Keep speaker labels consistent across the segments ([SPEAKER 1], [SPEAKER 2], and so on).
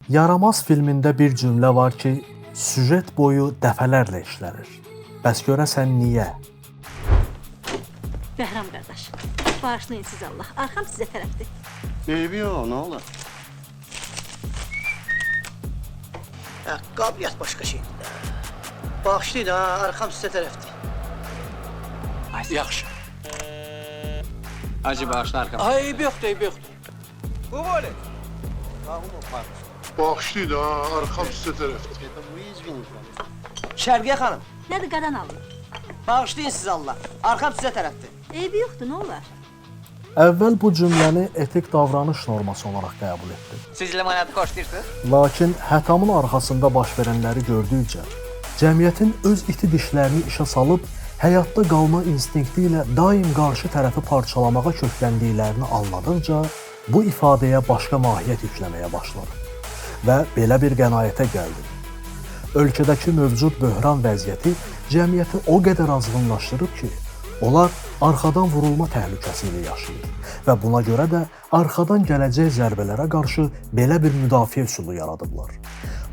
[SPEAKER 1] Yaramaz filmində bir cümlə var ki, süjet boyu dəfələrlə işlənir. Bəs görəsən niyə?
[SPEAKER 2] Bəhram qardaş, bağışlayın siz Allah. Arxam sizə tərəfdir.
[SPEAKER 3] Eybi yox, nə olur?
[SPEAKER 4] Qabiliyyət başqa şeydir. Bağışlayın ha, arxam sizə tərəfdir.
[SPEAKER 3] Yaxşı.
[SPEAKER 5] Hacı bağışla arxam.
[SPEAKER 4] Eybi yoxdur, eybi yoxdur. Bu böyle.
[SPEAKER 6] Bağışlayın ha, arxam sizə tərəfdir.
[SPEAKER 4] Şərqiyə xanım,
[SPEAKER 2] Nədir qadan alın?
[SPEAKER 4] bağışlayın siz Allah. Arxam sizə tərəfdir.
[SPEAKER 2] Eybi yoxdur, nə olar?
[SPEAKER 1] Əvvəl bu cümləni etik davranış norması olaraq qəbul etdim.
[SPEAKER 5] Siz limonadı xoşlayırsınız?
[SPEAKER 1] Lakin hətamın arxasında baş verənləri gördükcə, cəmiyyətin öz iti dişlərini işə salıb, həyatda qalma instinkti ilə daim qarşı tərəfi parçalamağa kökləndiklərini anladıqca, bu ifadəyə başqa mahiyyət yükləməyə başladım və belə bir qənaətə gəldim. Ölkədəki mövcud böhran vəziyyəti cəmiyyəti o qədər azğınlaşdırıb ki, onlar arxadan vurulma təhlükəsi ilə yaşayır və buna görə də arxadan gələcək zərbələrə qarşı belə bir müdafiə üsulu yaradıblar.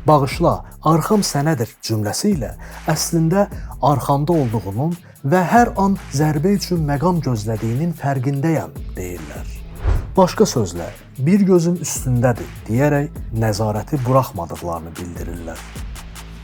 [SPEAKER 1] Bağışla, arxam sənədir cümləsi ilə əslində arxamda olduğunun və hər an zərbə üçün məqam gözlədiyinin fərqindəyəm deyirlər. Başqa sözlə, bir gözüm üstündədir deyərək nəzarəti buraxmadıqlarını bildirirlər.